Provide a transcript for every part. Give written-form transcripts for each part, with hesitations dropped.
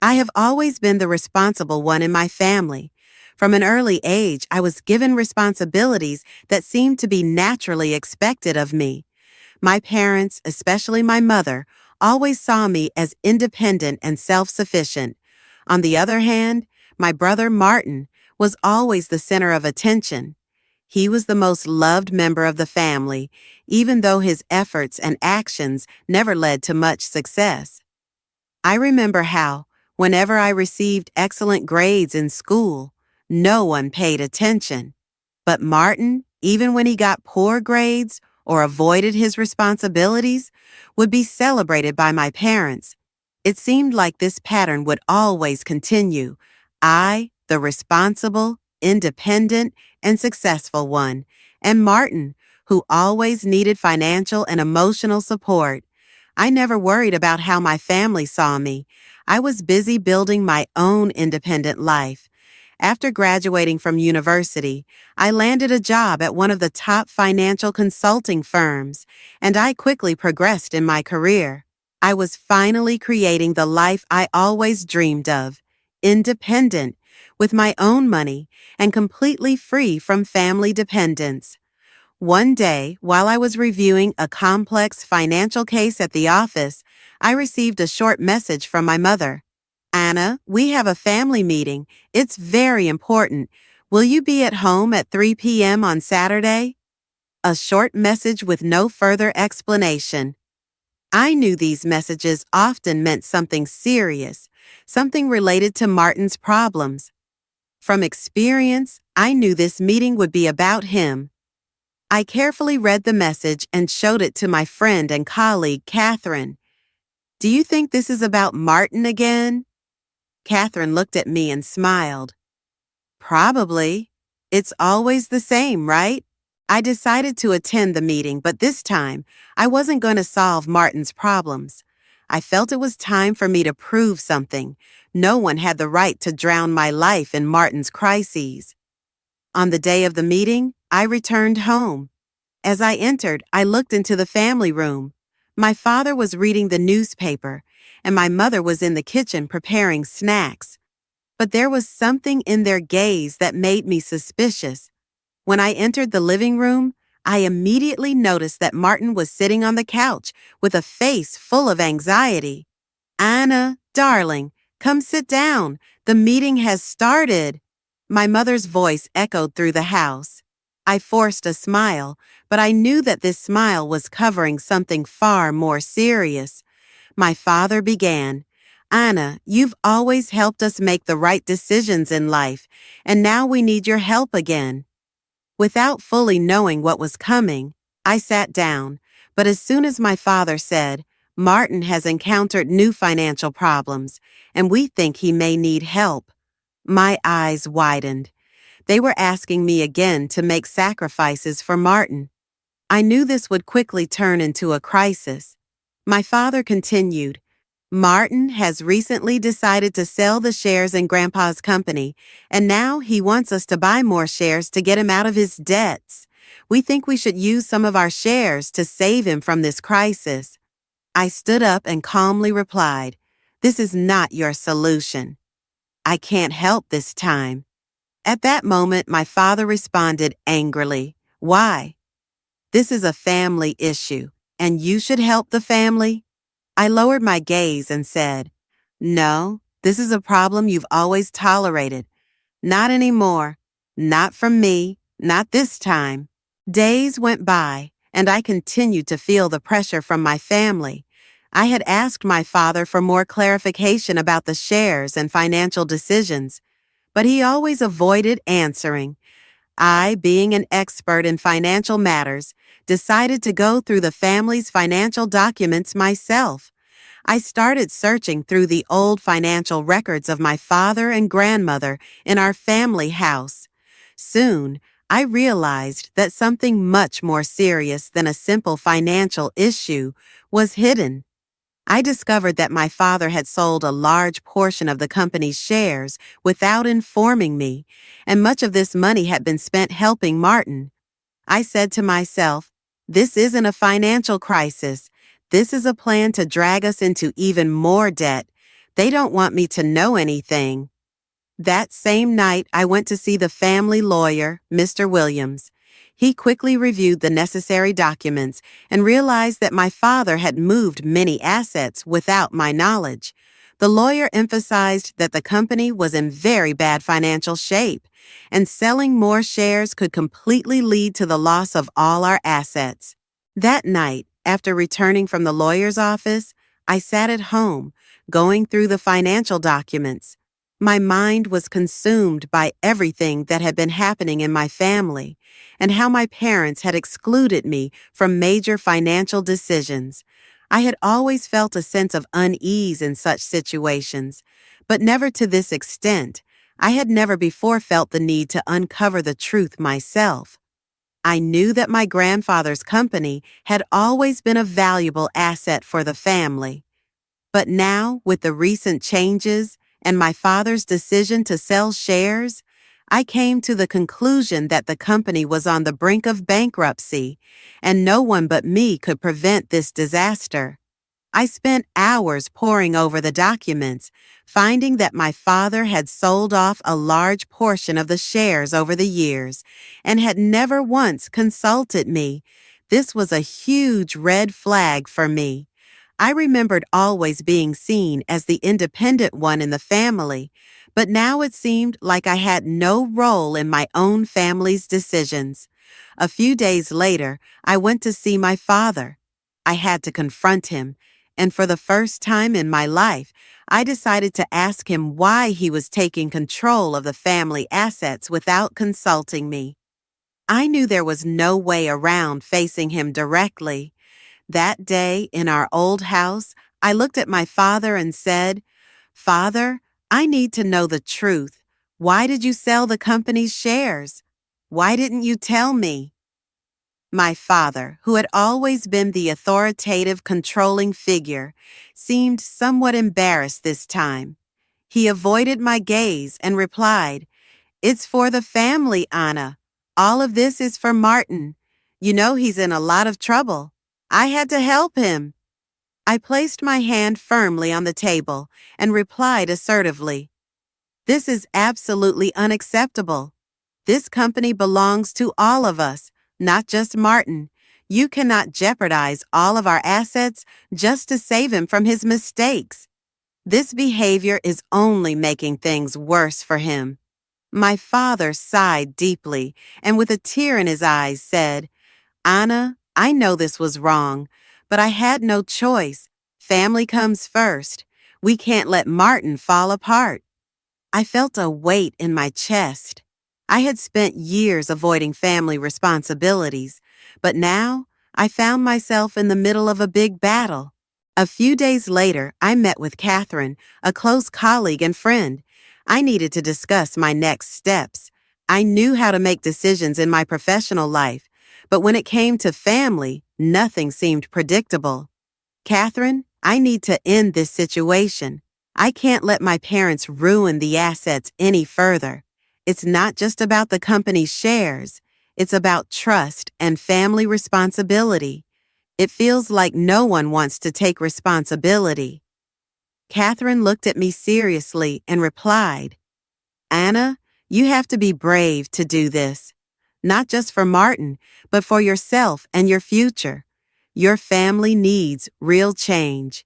I have always been the responsible one in my family. From an early age, I was given responsibilities that seemed to be naturally expected of me. My parents, especially my mother, always saw me as independent and self-sufficient. On the other hand, my brother Martin was always the center of attention. He was the most loved member of the family, even though his efforts and actions never led to much success. I remember how, whenever I received excellent grades in school, no one paid attention. But Martin, even when he got poor grades or avoided his responsibilities, would be celebrated by my parents. It seemed like this pattern would always continue. I, the responsible, independent, and successful one, and Martin, who always needed financial and emotional support. I never worried about how my family saw me. I was busy building my own independent life. After graduating from university, I landed a job at one of the top financial consulting firms, and I quickly progressed in my career. I was finally creating the life I always dreamed of, independent, with my own money, and completely free from family dependence. One day, while I was reviewing a complex financial case at the office, I received a short message from my mother. "Anna, we have a family meeting. It's very important. Will you be at home at 3 p.m. on Saturday?" A short message with no further explanation. I knew these messages often meant something serious, something related to Martin's problems. From experience, I knew this meeting would be about him. I carefully read the message and showed it to my friend and colleague, Catherine. "Do you think this is about Martin again?" Catherine looked at me and smiled. "Probably. It's always the same, right?" I decided to attend the meeting, but this time, I wasn't going to solve Martin's problems. I felt it was time for me to prove something. No one had the right to drown my life in Martin's crises. On the day of the meeting, I returned home. As I entered, I looked into the family room. My father was reading the newspaper, and my mother was in the kitchen preparing snacks. But there was something in their gaze that made me suspicious. When I entered the living room, I immediately noticed that Martin was sitting on the couch with a face full of anxiety. "Anna, darling, come sit down. The meeting has started." My mother's voice echoed through the house. I forced a smile, but I knew that this smile was covering something far more serious. My father began, "Anna, you've always helped us make the right decisions in life, and now we need your help again." Without fully knowing what was coming, I sat down, but as soon as my father said, "Martin has encountered new financial problems, and we think he may need help," my eyes widened. They were asking me again to make sacrifices for Martin. I knew this would quickly turn into a crisis. My father continued, "Martin has recently decided to sell the shares in Grandpa's company, and now he wants us to buy more shares to get him out of his debts. We think we should use some of our shares to save him from this crisis." I stood up and calmly replied, "This is not your solution. I can't help this time." At that moment, my father responded angrily, "Why? This is a family issue, and you should help the family?" I lowered my gaze and said, "No, this is a problem you've always tolerated. Not anymore. Not from me. Not this time." Days went by, and I continued to feel the pressure from my family. I had asked my father for more clarification about the shares and financial decisions, but he always avoided answering. I, being an expert in financial matters, decided to go through the family's financial documents myself. I started searching through the old financial records of my father and grandmother in our family house. Soon, I realized that something much more serious than a simple financial issue was hidden. I discovered that my father had sold a large portion of the company's shares without informing me, and much of this money had been spent helping Martin. I said to myself, "This isn't a financial crisis. This is a plan to drag us into even more debt. They don't want me to know anything. That same night, I went to see the family lawyer, Mr. Williams. He quickly reviewed the necessary documents and realized that my father had moved many assets without my knowledge. The lawyer emphasized that the company was in very bad financial shape, and selling more shares could completely lead to the loss of all our assets. That night, after returning from the lawyer's office, I sat at home, going through the financial documents. My mind was consumed by everything that had been happening in my family and how my parents had excluded me from major financial decisions. I had always felt a sense of unease in such situations, but never to this extent. I had never before felt the need to uncover the truth myself. I knew that my grandfather's company had always been a valuable asset for the family. But now, with the recent changes and my father's decision to sell shares, I came to the conclusion that the company was on the brink of bankruptcy, and no one but me could prevent this disaster. I spent hours poring over the documents, finding that my father had sold off a large portion of the shares over the years and had never once consulted me. This was a huge red flag for me. I remembered always being seen as the independent one in the family, but now it seemed like I had no role in my own family's decisions. A few days later, I went to see my father. I had to confront him, and for the first time in my life, I decided to ask him why he was taking control of the family assets without consulting me. I knew there was no way around facing him directly. That day, in our old house, I looked at my father and said, "Father, I need to know the truth. Why did you sell the company's shares? Why didn't you tell me?" My father, who had always been the authoritative, controlling figure, seemed somewhat embarrassed this time. He avoided my gaze and replied, "It's for the family, Anna. All of this is for Martin. You know he's in a lot of trouble. I had to help him." I placed my hand firmly on the table and replied assertively, "This is absolutely unacceptable. This company belongs to all of us, not just Martin. You cannot jeopardize all of our assets just to save him from his mistakes. This behavior is only making things worse for him." My father sighed deeply and with a tear in his eyes said, "Anna, I know this was wrong, but I had no choice. Family comes first. We can't let Martin fall apart." I felt a weight in my chest. I had spent years avoiding family responsibilities, but now I found myself in the middle of a big battle. A few days later, I met with Catherine, a close colleague and friend. I needed to discuss my next steps. I knew how to make decisions in my professional life, but when it came to family, nothing seemed predictable. "Catherine, I need to end this situation. I can't let my parents ruin the assets any further. It's not just about the company's shares. It's about trust and family responsibility. It feels like no one wants to take responsibility." Catherine looked at me seriously and replied, "Anna, you have to be brave to do this. Not just for Martin, but for yourself and your future. Your family needs real change."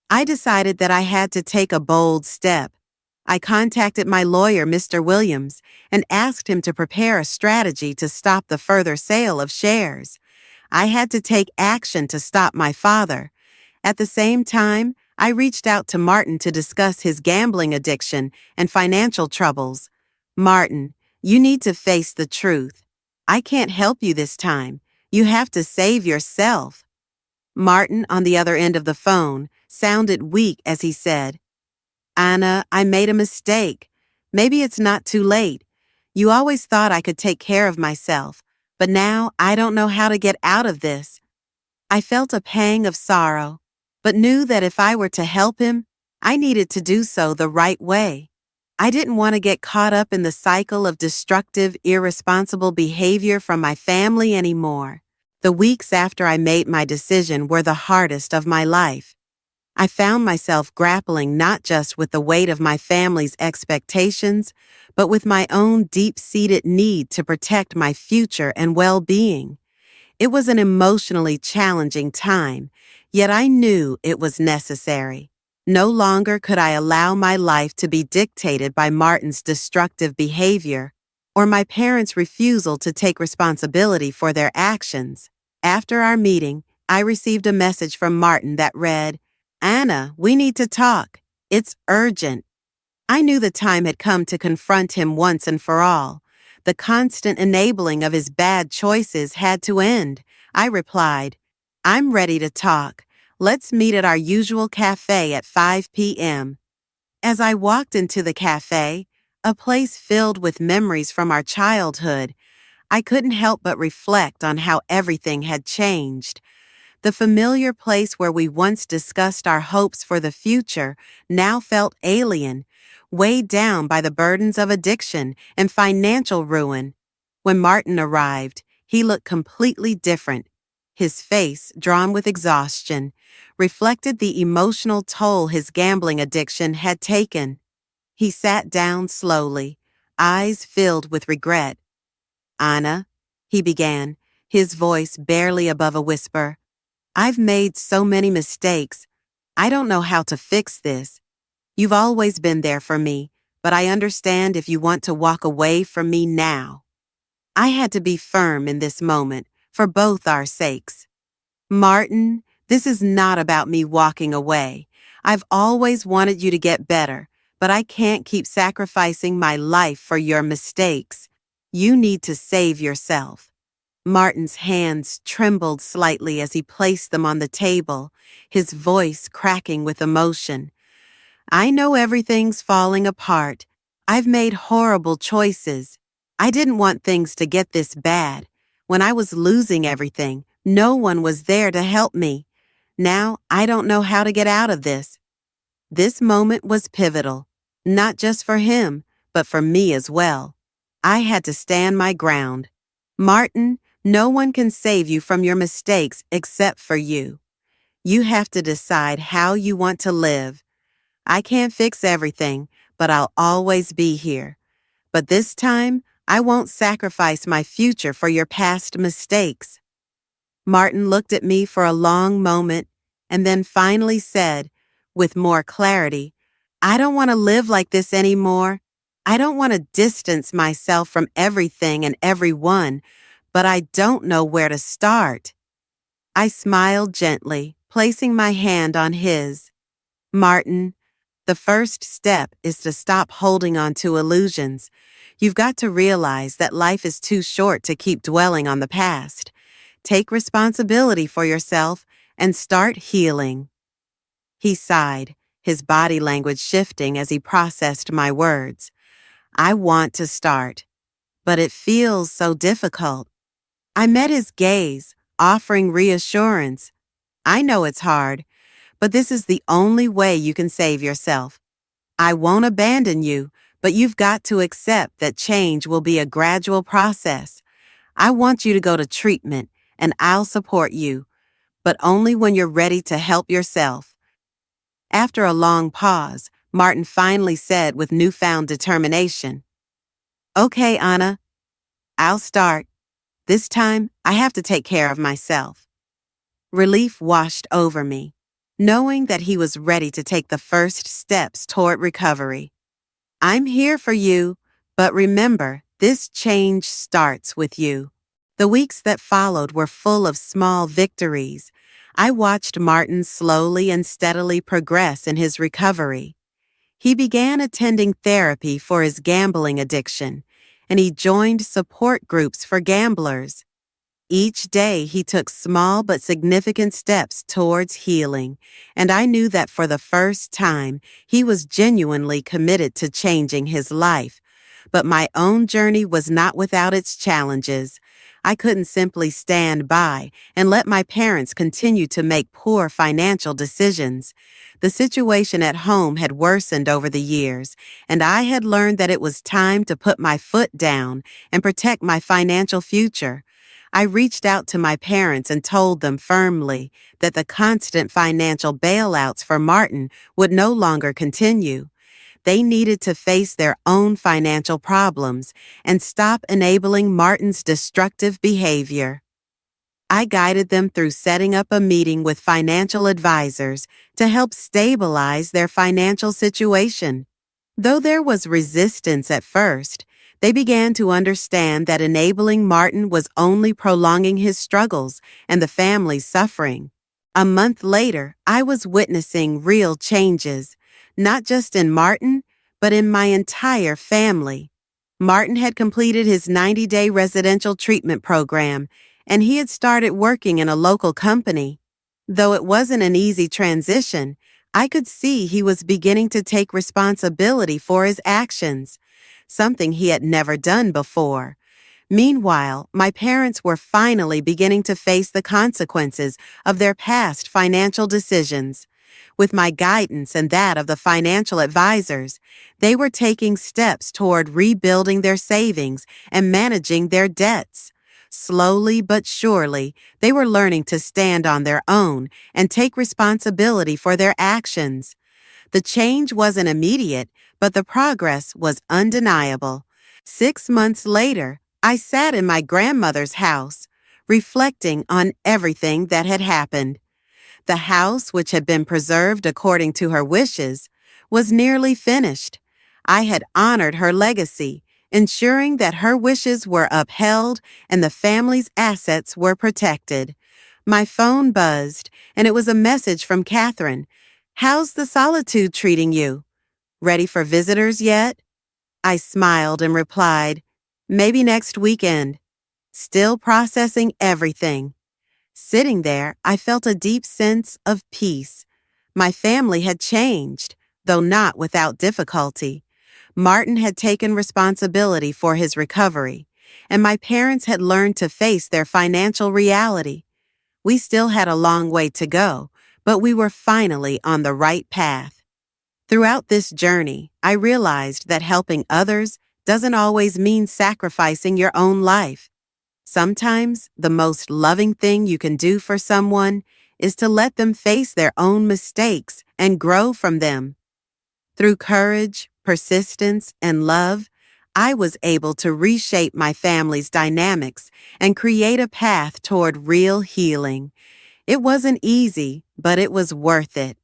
I decided that I had to take a bold step. I contacted my lawyer, Mr. Williams, and asked him to prepare a strategy to stop the further sale of shares. I had to take action to stop my father. At the same time, I reached out to Martin to discuss his gambling addiction and financial troubles. "Martin, you need to face the truth. I can't help you this time. You have to save yourself." Martin, on the other end of the phone, sounded weak as he said, "Anna, I made a mistake. Maybe it's not too late. You always thought I could take care of myself, but now I don't know how to get out of this." I felt a pang of sorrow, but knew that if I were to help him, I needed to do so the right way. I didn't want to get caught up in the cycle of destructive, irresponsible behavior from my family anymore. The weeks after I made my decision were the hardest of my life. I found myself grappling not just with the weight of my family's expectations, but with my own deep-seated need to protect my future and well-being. It was an emotionally challenging time, yet I knew it was necessary. No longer could I allow my life to be dictated by Martin's destructive behavior or my parents' refusal to take responsibility for their actions. After our meeting, I received a message from Martin that read, "Anna, we need to talk. It's urgent." I knew the time had come to confront him once and for all. The constant enabling of his bad choices had to end. I replied, "I'm ready to talk. Let's meet at our usual cafe at 5 p.m. As I walked into the cafe, a place filled with memories from our childhood, I couldn't help but reflect on how everything had changed. The familiar place where we once discussed our hopes for the future now felt alien, weighed down by the burdens of addiction and financial ruin. When Martin arrived, he looked completely different. His face, drawn with exhaustion, reflected the emotional toll his gambling addiction had taken. He sat down slowly, eyes filled with regret. "Anna," he began, his voice barely above a whisper, "I've made so many mistakes. I don't know how to fix this. You've always been there for me, but I understand if you want to walk away from me now." I had to be firm in this moment, for both our sakes. "Martin, this is not about me walking away. I've always wanted you to get better, but I can't keep sacrificing my life for your mistakes. You need to save yourself." Martin's hands trembled slightly as he placed them on the table, his voice cracking with emotion. "I know everything's falling apart. I've made horrible choices. I didn't want things to get this bad. When I was losing everything, no one was there to help me. Now I don't know how to get out of this." This moment was pivotal, not just for him, but for me as well. I had to stand my ground. "Martin, no one can save you from your mistakes except for you. You have to decide how you want to live. I can't fix everything, but I'll always be here. But this time, I won't sacrifice my future for your past mistakes." Martin looked at me for a long moment and then finally said, with more clarity, "I don't want to live like this anymore. I don't want to distance myself from everything and everyone, but I don't know where to start." I smiled gently, placing my hand on his. "Martin, the first step is to stop holding on to illusions. You've got to realize that life is too short to keep dwelling on the past. Take responsibility for yourself and start healing." He sighed, his body language shifting as he processed my words. "I want to start, but it feels so difficult." I met his gaze, offering reassurance. "I know it's hard, but this is the only way you can save yourself. I won't abandon you, but you've got to accept that change will be a gradual process. I want you to go to treatment, and I'll support you, but only when you're ready to help yourself." After a long pause, Martin finally said with newfound determination, "Okay, Anna, I'll start. This time, I have to take care of myself." Relief washed over me, knowing that he was ready to take the first steps toward recovery. "I'm here for you, but remember, this change starts with you." The weeks that followed were full of small victories. I watched Martin slowly and steadily progress in his recovery. He began attending therapy for his gambling addiction, and he joined support groups for gamblers. Each day he took small but significant steps towards healing, and I knew that for the first time he was genuinely committed to changing his life. But my own journey was not without its challenges. I couldn't simply stand by and let my parents continue to make poor financial decisions. The situation at home had worsened over the years, and I had learned that it was time to put my foot down and protect my financial future. I reached out to my parents and told them firmly that the constant financial bailouts for Martin would no longer continue. They needed to face their own financial problems and stop enabling Martin's destructive behavior. I guided them through setting up a meeting with financial advisors to help stabilize their financial situation. Though there was resistance at first, they began to understand that enabling Martin was only prolonging his struggles and the family's suffering. A month later, I was witnessing real changes, not just in Martin, but in my entire family. Martin had completed his 90-day residential treatment program, and he had started working in a local company. Though it wasn't an easy transition, I could see he was beginning to take responsibility for his actions, something he had never done before. Meanwhile, my parents were finally beginning to face the consequences of their past financial decisions. With my guidance and that of the financial advisors, they were taking steps toward rebuilding their savings and managing their debts. Slowly but surely, they were learning to stand on their own and take responsibility for their actions. The change wasn't immediate, but the progress was undeniable. 6 months later, I sat in my grandmother's house, reflecting on everything that had happened. The house, which had been preserved according to her wishes, was nearly finished. I had honored her legacy, ensuring that her wishes were upheld and the family's assets were protected. My phone buzzed, and it was a message from Catherine. "How's the solitude treating you? Ready for visitors yet?" I smiled and replied, "Maybe next weekend." Still processing everything. Sitting there, I felt a deep sense of peace. My family had changed, though not without difficulty. Martin had taken responsibility for his recovery, and my parents had learned to face their financial reality. We still had a long way to go, but we were finally on the right path. Throughout this journey, I realized that helping others doesn't always mean sacrificing your own life. Sometimes, the most loving thing you can do for someone is to let them face their own mistakes and grow from them. Through courage, persistence, and love, I was able to reshape my family's dynamics and create a path toward real healing. It wasn't easy, but it was worth it.